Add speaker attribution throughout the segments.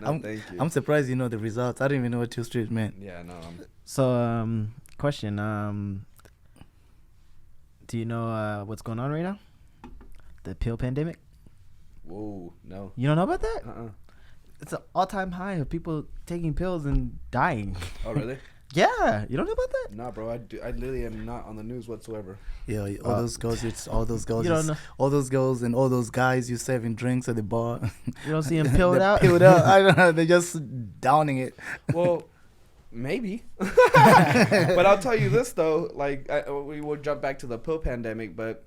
Speaker 1: No, thank you.
Speaker 2: I'm surprised you know the results. I didn't even know what 2 Street meant.
Speaker 1: Yeah, no.
Speaker 3: So, question. Do you know what's going on right now? The pill pandemic.
Speaker 1: Whoa, no.
Speaker 3: You don't know about that?
Speaker 1: Uh-uh.
Speaker 3: It's an all-time high of people taking pills and dying.
Speaker 1: Oh, really?
Speaker 3: Yeah, you don't know about that?
Speaker 1: Nah, bro. I literally am not on the news whatsoever.
Speaker 2: Yeah, all those girls, all those girls,
Speaker 3: You don't know.
Speaker 2: all those girls and all those guys you serving drinks at the bar.
Speaker 3: You don't see them pilled
Speaker 2: They're
Speaker 3: out.
Speaker 2: Pilled out. I don't know. They're just downing it.
Speaker 1: Well, maybe. But I'll tell you this though. Like, we will jump back to the pill pandemic, but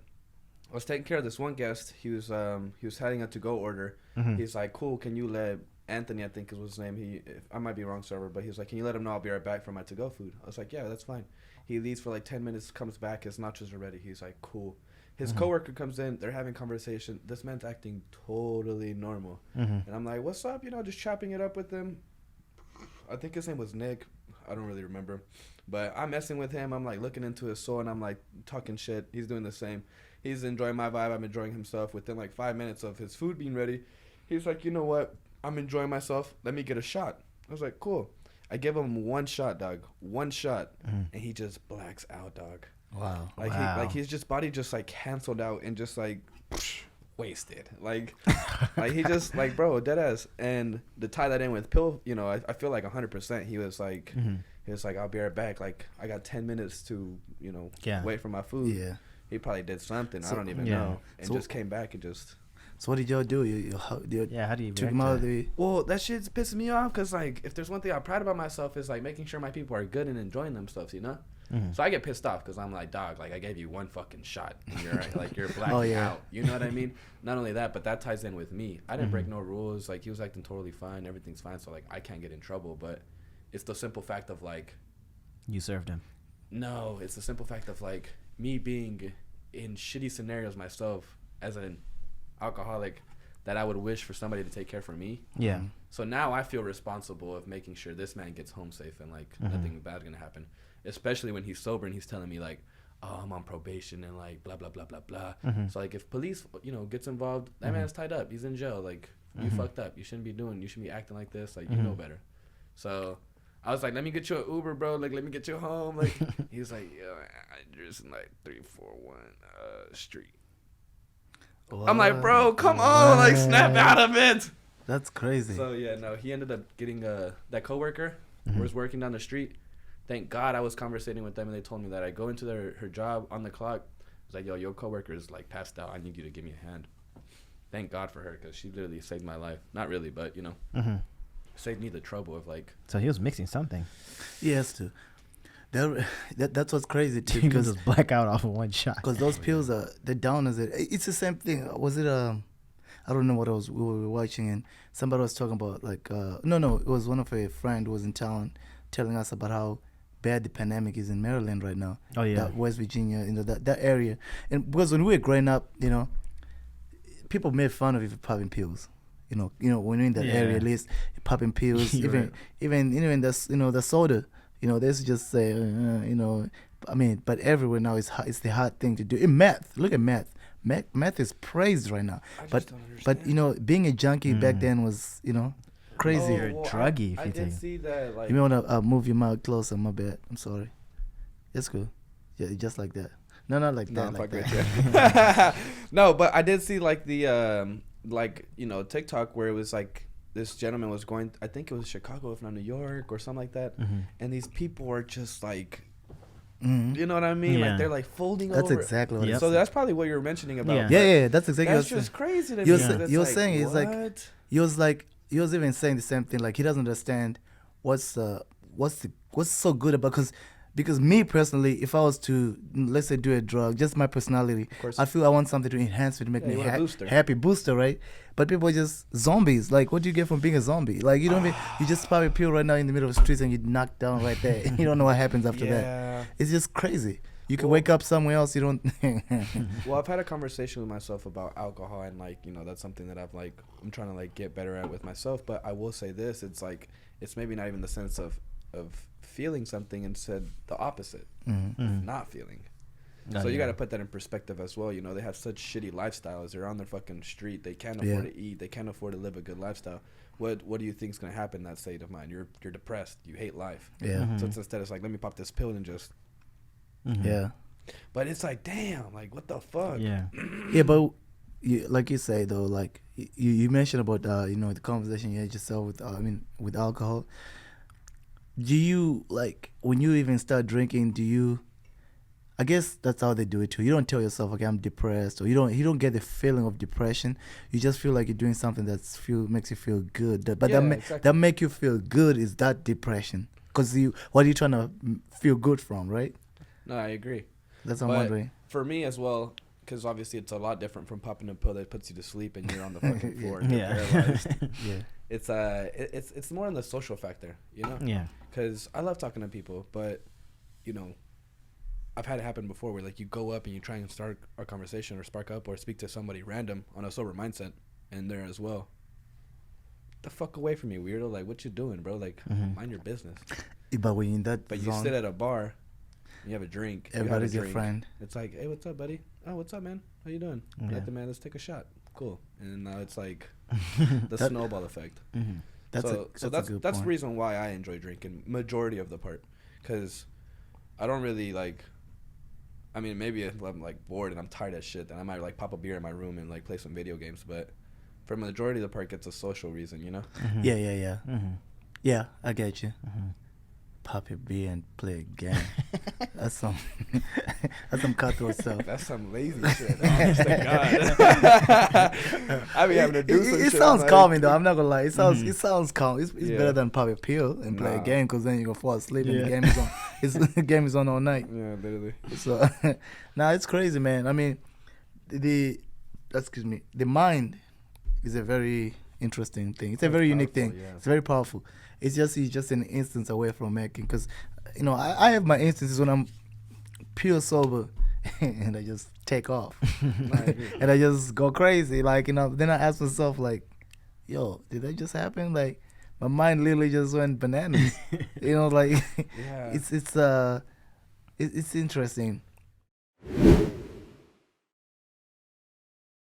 Speaker 1: I was taking care of this one guest. He was having a to-go order.
Speaker 3: Mhm.
Speaker 1: He's like, "Cool, can you let Anthony, I think is his name. I might be wrong, server, but he was like, "Can you let him know I'll be right back for my to-go food?" I was like, "Yeah, that's fine." He leaves for like 10 minutes, comes back, his nachos are ready. He's like, "Cool." His coworker comes in, they're having conversation. This man's acting totally normal, and I'm like, "What's up?" You know, just chopping it up with him. I think his name was Nick. I don't really remember, but I'm messing with him. I'm like looking into his soul, and I'm like talking shit. He's doing the same. He's enjoying my vibe. I'm enjoying himself. Within like 5 minutes of his food being ready, he's like, "You know what? I'm enjoying myself. Let me get a shot." I was like, "Cool." I give him one shot, dog. One shot, and he just blacks out, dog.
Speaker 2: Wow.
Speaker 1: Like his just body just like canceled out and just like wasted. Like he just like, bro, dead ass. And to tie that in with pill, you know, I feel like 100%. He was like, "I'll be right back. Like I got 10 minutes to, you know, wait for my food."
Speaker 2: Yeah.
Speaker 1: He probably did something.
Speaker 2: So-
Speaker 1: I don't even
Speaker 3: Yeah.
Speaker 1: know, and
Speaker 2: So-
Speaker 1: just came back and just.
Speaker 2: So what did y'all do? You
Speaker 3: How do you
Speaker 2: took
Speaker 3: react
Speaker 2: him out of
Speaker 3: to
Speaker 2: the.
Speaker 1: Well, that shit's pissing me off because, like, if there's one thing I'm proud about myself is, like, making sure my people are good and enjoying themselves, you know? So I get pissed off because I'm like, dog, like, I gave you one fucking shot and you're, like, you're blacking out. You know what I mean? Not only that, but that ties in with me. I didn't break no rules. Like, he was acting totally fine. Everything's fine. So, like, I can't get in trouble. But it's the simple fact of, like...
Speaker 3: You served him.
Speaker 1: No, it's the simple fact of, like, me being in shitty scenarios myself as an alcoholic... that I would wish for somebody to take care for me.
Speaker 3: Yeah.
Speaker 1: So now I feel responsible of making sure this man gets home safe and, like, nothing bad's going to happen. Especially when he's sober and he's telling me, like, "Oh, I'm on probation," and, like, blah, blah, blah, blah, blah. So, like, if police, you know, gets involved, that man's tied up. He's in jail. Like, you fucked up. You shouldn't be acting like this. Like, you know better. So I was like, "Let me get you an Uber, bro. Like, let me get you home." Like, he's like, "Yeah, I just in, like, 341 Street." I'm like, "Bro, come on, like, snap out of it."
Speaker 2: That's crazy.
Speaker 1: So yeah, no, he ended up getting that coworker who was working down the street. Thank God I was conversating with them and they told me that. I go into her job on the clock. I was like, "Yo, your coworker is like passed out. I need you to give me a hand." Thank God for her because she literally saved my life. Not really, but you know, saved me the trouble of like.
Speaker 3: So he was mixing something.
Speaker 2: Yes, too. That's what's crazy too,
Speaker 3: You can
Speaker 2: because
Speaker 3: just black out off of one shot.
Speaker 2: those pills are the downers. It's the same thing. Was it I don't know what we were watching, and somebody was talking about like no, it was one of a friend who was in town telling us about how bad the pandemic is in Maryland right now.
Speaker 3: Oh yeah.
Speaker 2: That West Virginia, you know, that area, and because when we were growing up, you know, people made fun of you for popping pills. You know, when you're in that area, at least popping pills, even the soda. You know, they just say, you know, I mean, but everywhere now it's the hard thing to do. In meth, look at meth. Meth is praised right now. But you know, being a junkie back then was, you know, crazy.
Speaker 3: You're druggy if
Speaker 1: I
Speaker 3: you
Speaker 1: did
Speaker 3: take.
Speaker 1: see that. Like,
Speaker 2: You may want to move your mouth closer. My bad. I'm sorry. It's good. Yeah, just like that. No, not like that.
Speaker 1: no,
Speaker 2: Like
Speaker 1: fuck
Speaker 2: that.
Speaker 1: with you. No, but I did see like the like, you know, TikTok where it was like this gentleman was going. I think it was Chicago, if not New York, or something like that. And these people were just like. You know what I mean?
Speaker 3: Yeah.
Speaker 1: Like they're like folding
Speaker 2: That's
Speaker 1: over.
Speaker 2: exactly what
Speaker 3: Yep.
Speaker 2: it's
Speaker 1: So that's probably what you were mentioning about.
Speaker 3: Yeah.
Speaker 1: but
Speaker 2: yeah, that's exactly
Speaker 1: That's
Speaker 2: what
Speaker 1: just crazy to me.
Speaker 2: You're
Speaker 1: It's
Speaker 2: you're
Speaker 1: like,
Speaker 2: saying it's like
Speaker 1: what?
Speaker 2: he was even saying the same thing. Like he doesn't understand what's so good about because me personally, if I was to let's say do a drug, just my personality,
Speaker 1: course.
Speaker 2: I feel I want something to enhance me to make
Speaker 1: Yeah,
Speaker 2: me
Speaker 1: you want a booster.
Speaker 2: happy booster, right? But people are just zombies. Like what do you get from being a zombie? Like you don't you just pop a pill right now in the middle of the streets and you knock down right there. You don't know what happens after that.
Speaker 1: Yeah.
Speaker 2: It's just crazy. You can wake up somewhere else. You don't.
Speaker 1: Well, I've had a conversation with myself about alcohol, and like, you know, that's something that I'm trying to like get better at with myself. But I will say this: it's like it's maybe not even the sense of feeling something, instead the opposite, of not feeling. So you got to put that in perspective as well. You know, they have such shitty lifestyles. They're on their fucking street. They can't afford to eat. They can't afford to live a good lifestyle. What do you think's gonna happen in that state of mind? You're depressed. You hate life.
Speaker 2: Yeah.
Speaker 1: So it's instead it's like, let me pop this pill and just.
Speaker 2: Yeah.
Speaker 1: But it's like, damn, like what the fuck?
Speaker 3: Yeah.
Speaker 2: Yeah, but like you say though, like you mentioned about the conversation you had yourself with with alcohol. Do you, like, when you even start drinking, I guess that's how they do it too. You don't tell yourself, okay, I'm depressed, or you don't get the feeling of depression. You just feel like you're doing something makes you feel good. That make you feel good is that depression, because what are you trying to feel good from, right?
Speaker 1: No, I agree.
Speaker 2: That's what I'm wondering.
Speaker 1: For me as well, because obviously it's a lot different from popping a pill that puts you to sleep and you're on the fucking floor and you're paralyzed.
Speaker 2: Yeah.
Speaker 1: It's more on the social factor, you know?
Speaker 3: Yeah.
Speaker 1: Because I love talking to people, but, you know, I've had it happen before where, like, you go up and you try and start a conversation or spark up or speak to somebody random on a sober mindset, and there as well. The fuck away from me, weirdo. Like, what you doing, bro? Like, mind your business.
Speaker 2: But when you're in that
Speaker 1: But
Speaker 2: zone,
Speaker 1: you sit at a bar, you have a drink.
Speaker 2: everybody's your friend.
Speaker 1: It's like, hey, what's up, buddy? Oh, what's up, man? How you doing?
Speaker 3: Yeah.
Speaker 1: Nothing, man. Let's take a shot. Cool. And now it's like the snowball effect.
Speaker 2: Mm-hmm. That's
Speaker 1: the reason why I enjoy drinking majority of the part, because I don't really like. I mean, maybe if I'm like bored and I'm tired of shit, then I might like pop a beer in my room and like play some video games. But for majority of the part, it's a social reason, you know.
Speaker 3: Mm-hmm.
Speaker 2: Yeah.
Speaker 3: Mm-hmm.
Speaker 2: Yeah, I get you.
Speaker 3: Mm-hmm.
Speaker 2: Pop a beer and play a game. That's some cutthroat stuff.
Speaker 1: That's some lazy shit. Honest to God. I be having to do some
Speaker 2: It
Speaker 1: shit.
Speaker 2: sounds
Speaker 1: like,
Speaker 2: calming though. I'm not gonna lie. It sounds calm. It's better than pop a pill and play a
Speaker 1: Nah.
Speaker 2: game, because then you gonna fall asleep and the game is on. The game is on all night.
Speaker 1: Yeah, literally.
Speaker 2: So, it's crazy, man. I mean, the mind is a very interesting thing. It's a very unique thing.
Speaker 1: Yeah.
Speaker 2: It's very powerful. It's just an instance away from making, because I have my instances when I'm pure sober and I just take off and I just go crazy, like, then I ask myself, like, yo, did that just happen? Like, my mind literally just went bananas. Like,
Speaker 1: Yeah.
Speaker 2: it's interesting.